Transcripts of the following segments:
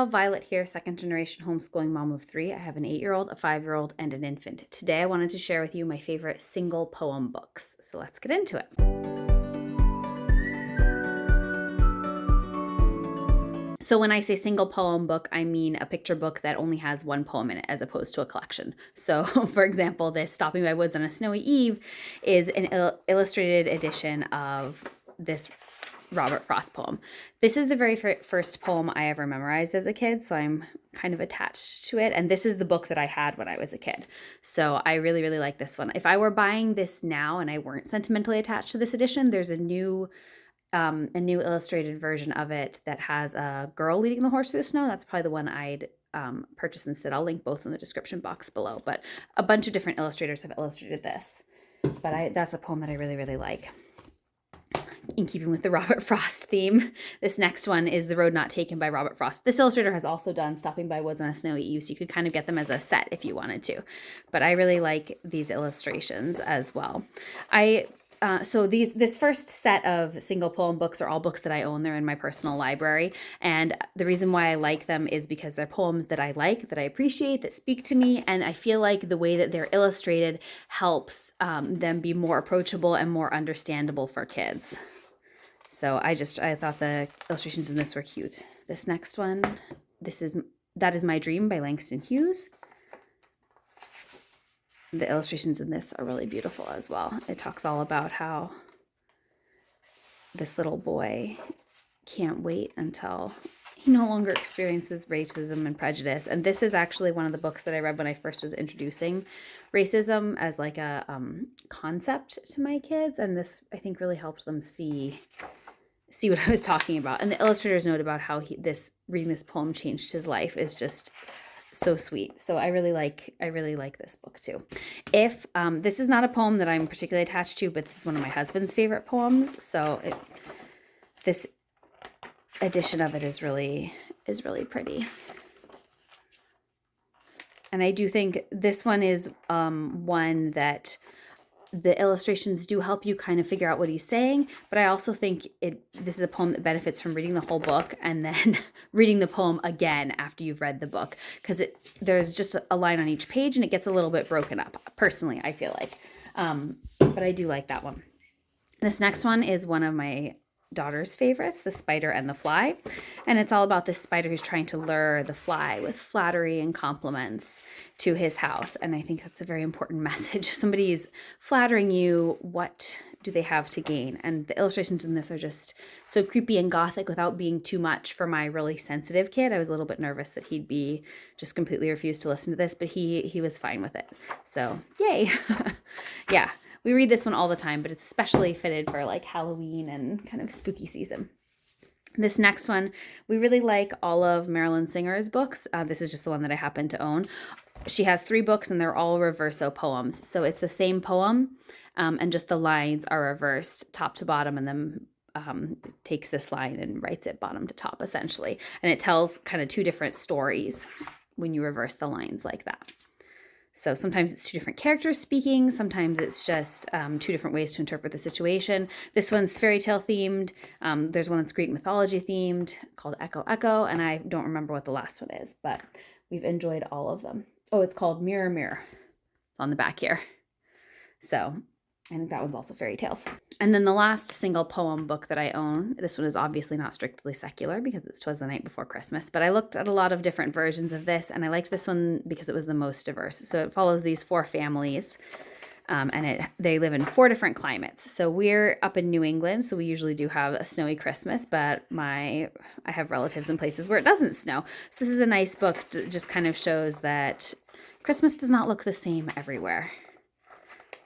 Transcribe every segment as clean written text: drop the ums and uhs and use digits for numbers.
y'all, Violet here, second generation homeschooling mom of 3. I have an 8-year-old, a 5-year-old, and an infant. Today I wanted to share with you my favorite single poem books. So let's get into it. So when I say single poem book, I mean a picture book that only has one poem in it as opposed to a collection. So for example, this Stopping by Woods on a Snowy Eve is an illustrated edition of this Robert Frost poem. This is the very first poem I ever memorized as a kid, so I'm kind of attached to it. And this is the book that I had when I was a kid. So I really, really like this one. If I were buying this now and I weren't sentimentally attached to this edition, there's a new illustrated version of it that has a girl leading the horse through the snow. That's probably the one I'd purchase instead. I'll link both in the description box below. But a bunch of different illustrators have illustrated this. But that's a poem that I really, really like. In keeping with the Robert Frost theme, this next one is The Road Not Taken by Robert Frost. This illustrator has also done Stopping by Woods on a Snowy Eve, so you could kind of get them as a set if you wanted to. But I really like these illustrations as well. So this first set of single poem books are all books that I own. They're in my personal library. And the reason why I like them is because they're poems that I like, that I appreciate, that speak to me. And I feel like the way that they're illustrated helps them be more approachable and more understandable for kids. So I thought the illustrations in this were cute. This next one, That Is My Dream by Langston Hughes. The illustrations in this are really beautiful as well. It talks all about how this little boy can't wait until he no longer experiences racism and prejudice. And this is actually one of the books that I read when I first was introducing racism as like a concept to my kids. And this, I think, really helped them see what I was talking about. And the illustrator's note about how reading this poem changed his life is just so sweet. So I really like this book too. If this is not a poem that I'm particularly attached to, but this is one of my husband's favorite poems. So this edition of it is really pretty. And I do think this one is one that the illustrations do help you kind of figure out what he's saying, but I also think this is a poem that benefits from reading the whole book and then reading the poem again after you've read the book, because there's just a line on each page and it gets a little bit broken up. Personally, I feel like, but I do like that one. This next one is one of my daughter's favorites, The Spider and the Fly. And it's all about this spider who's trying to lure the fly with flattery and compliments to his house. And I think that's a very important message. If somebody's flattering you, what do they have to gain? And the illustrations in this are just so creepy and gothic without being too much for my really sensitive kid. I was a little bit nervous that he'd be just completely refused to listen to this, but he was fine with it. So yay. Yeah. We read this one all the time, but it's especially fitted for like Halloween and kind of spooky season. This next one, we really like all of Marilyn Singer's books. This is just the one that I happen to own. She has 3 books and they're all reverso poems. So it's the same poem and just the lines are reversed top to bottom, and then takes this line and writes it bottom to top essentially. And it tells kind of 2 different stories when you reverse the lines like that. So sometimes it's 2 different characters speaking. Sometimes it's just 2 different ways to interpret the situation. This one's fairy tale themed. There's one that's Greek mythology themed called Echo Echo. And I don't remember what the last one is, but we've enjoyed all of them. Oh, it's called Mirror Mirror. It's on the back here. So I think that one's also fairy tales. And then the last single poem book that I own, this one is obviously not strictly secular because it's 'Twas the Night Before Christmas, but I looked at a lot of different versions of this and I liked this one because it was the most diverse. So it follows these 4 families and they live in 4 different climates. So we're up in New England, so we usually do have a snowy Christmas, but I have relatives in places where it doesn't snow. So this is a nice book that just kind of shows that Christmas does not look the same everywhere.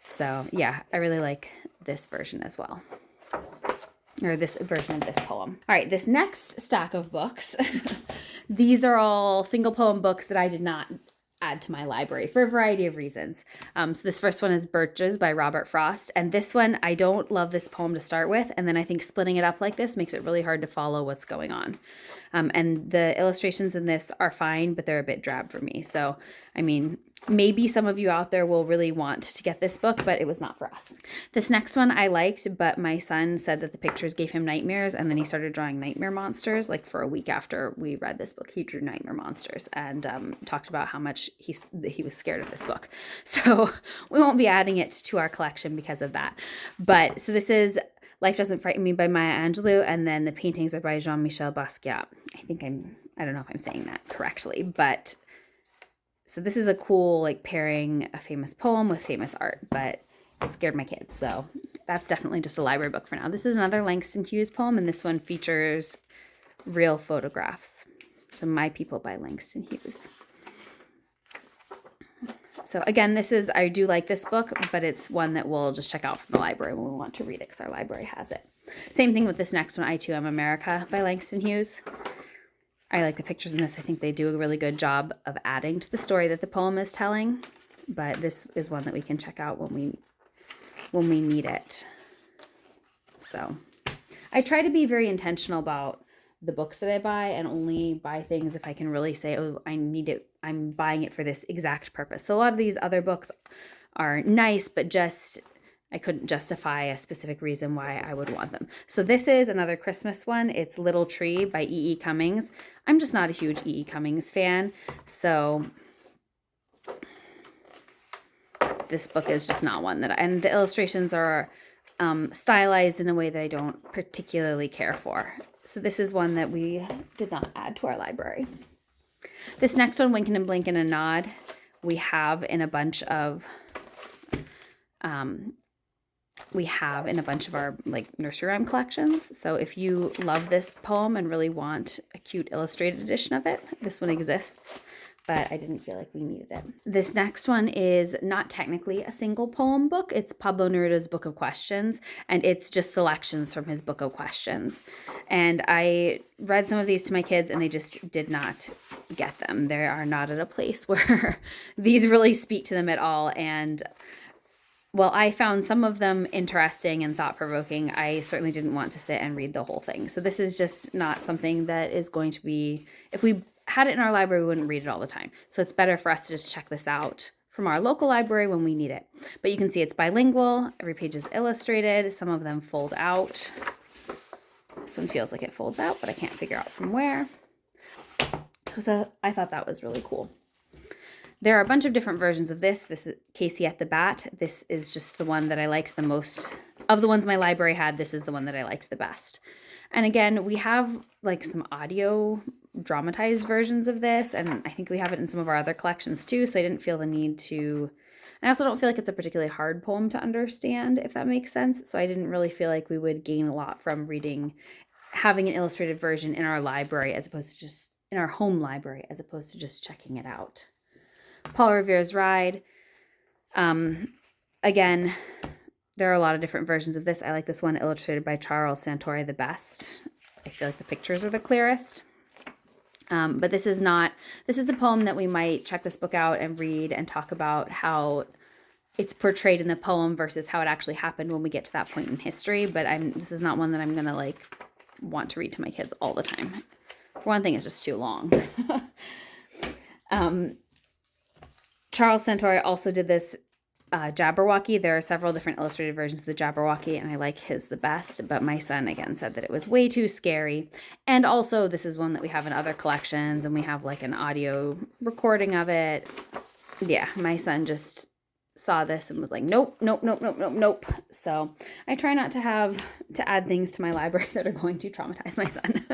So yeah, I really like this version as well, or this version of this poem. All right, this next stack of books, these are all single poem books that I did not add to my library for a variety of reasons. So this first one is Birches by Robert Frost. And this one, I don't love this poem to start with. And then I think splitting it up like this makes it really hard to follow what's going on. And the illustrations in this are fine, but they're a bit drab for me. So, I mean, Maybe some of you out there will really want to get this book, but it was not for us. This next one I liked, but my son said that the pictures gave him nightmares, and then he started drawing nightmare monsters. Like for a week after we read this book, he drew nightmare monsters and talked about how much he was scared of this book. So we won't be adding it to our collection because of that. But so this is Life Doesn't Frighten Me by Maya Angelou, and then the paintings are by Jean-Michel Basquiat. I don't know if I'm saying that correctly, but so this is a cool, like, pairing a famous poem with famous art, but it scared my kids. So that's definitely just a library book for now. This is another Langston Hughes poem, and this one features real photographs. So My People by Langston Hughes. So again, I do like this book, but it's one that we'll just check out from the library when we want to read it because our library has it. Same thing with this next one, I Too Am America by Langston Hughes. I like the pictures in this. I think they do a really good job of adding to the story that the poem is telling, but this is one that we can check out when we need it. So I try to be very intentional about the books that I buy and only buy things if I can really say, oh, I need it. I'm buying it for this exact purpose. So a lot of these other books are nice, but just I couldn't justify a specific reason why I would want them. So this is another Christmas one. It's Little Tree by E.E. Cummings. I'm just not a huge E.E. Cummings fan, so this book is just not one and the illustrations are stylized in a way that I don't particularly care for. So this is one that we did not add to our library. This next one, Winkin' and Blinkin' and Nod, we have in a bunch of our like nursery rhyme collections. So if you love this poem and really want a cute illustrated edition of it, this one exists, but I didn't feel like we needed it. This next one is not technically a single poem book. It's Pablo Neruda's Book of Questions, and it's just selections from his Book of Questions. And I read some of these to my kids, and they just did not get them. They are not at a place where these really speak to them at all. And while I found some of them interesting and thought-provoking, I certainly didn't want to sit and read the whole thing. So this is just not something that is going to be, if we had it in our library, we wouldn't read it all the time. So it's better for us to just check this out from our local library when we need it. But you can see it's bilingual. Every page is illustrated. Some of them fold out. This one feels like it folds out, but I can't figure out from where. So I thought that was really cool. There are a bunch of different versions of this. This is Casey at the Bat. This is just the one that I liked the most. Of the ones my library had, this is the one that I liked the best. And again, we have like some audio dramatized versions of this, and I think we have it in some of our other collections too, so I didn't feel the need to. I also don't feel like it's a particularly hard poem to understand, if that makes sense, so I didn't really feel like we would gain a lot from having an illustrated version in our library as opposed to just in our home library as opposed to just checking it out. Paul Revere's Ride. Again, there are a lot of different versions of this. I like this one illustrated by Charles Santori the best. I feel like the pictures are the clearest. But this is a poem that we might check this book out and read and talk about how it's portrayed in the poem versus how it actually happened when we get to that point in history. But this is not one that I'm going to like want to read to my kids all the time. For one thing, it's just too long. Charles Santori also did this Jabberwocky. There are several different illustrated versions of the Jabberwocky, and I like his the best, but my son, again, said that it was way too scary. And also, this is one that we have in other collections, and we have like an audio recording of it. Yeah, my son just saw this and was like, nope, nope, nope, nope, nope, nope. So I try not to add things to my library that are going to traumatize my son.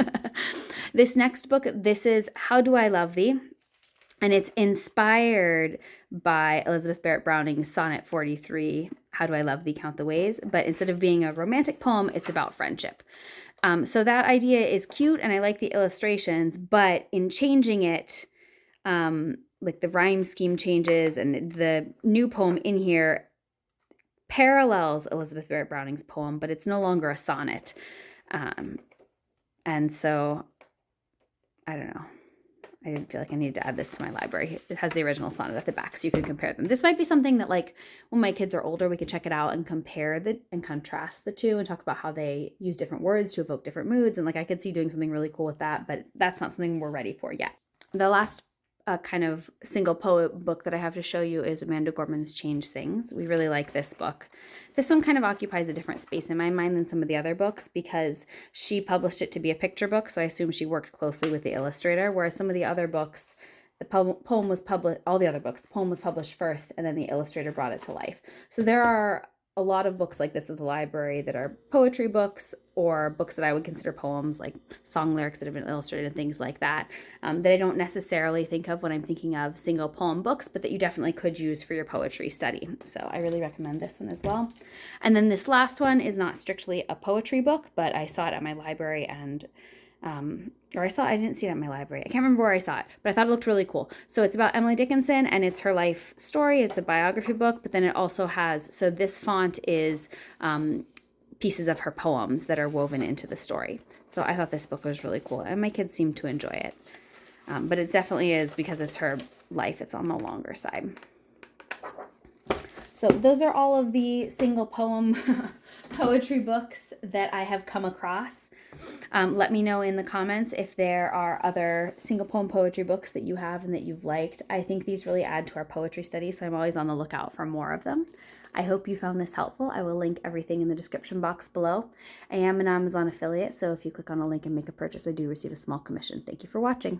This next book, this is How Do I Love Thee? And it's inspired by Elizabeth Barrett Browning's Sonnet 43, How Do I Love Thee, Count the Ways. But instead of being a romantic poem, it's about friendship. So that idea is cute, and I like the illustrations, but in changing it, like the rhyme scheme changes, and the new poem in here parallels Elizabeth Barrett Browning's poem, but it's no longer a sonnet. And so, I don't know. I didn't feel like I needed to add this to my library. It has the original sonnet at the back, so you can compare them. This might be something that, like, when my kids are older, we could check it out and compare and contrast the two and talk about how they use different words to evoke different moods. And, like, I could see doing something really cool with that, but that's not something we're ready for yet. The last kind of single poet book that I have to show you is Amanda Gorman's Change Sings. We really like this book. This one kind of occupies a different space in my mind than some of the other books because she published it to be a picture book, so I assume she worked closely with the illustrator, whereas some of the other books, the poem was published, all the other books, the poem was published first and then the illustrator brought it to life. So there are a lot of books like this at the library that are poetry books or books that I would consider poems, like song lyrics that have been illustrated and things like that, that I don't necessarily think of when I'm thinking of single poem books, but that you definitely could use for your poetry study. So I really recommend this one as well. And then this last one is not strictly a poetry book, but I saw it at my library and I didn't see it at my library. I can't remember where I saw it, but I thought it looked really cool. So it's about Emily Dickinson and it's her life story. It's a biography book, but then it also has, so this font is pieces of her poems that are woven into the story. So I thought this book was really cool and my kids seemed to enjoy it. But it definitely is, because it's her life, it's on the longer side. So those are all of the single poem poetry books that I have come across. Let me know in the comments if there are other single poem poetry books that you have and that you've liked. I think these really add to our poetry study, so I'm always on the lookout for more of them. I hope you found this helpful. I will link everything in the description box below. I am an Amazon affiliate, so if you click on a link and make a purchase, I do receive a small commission. Thank you for watching.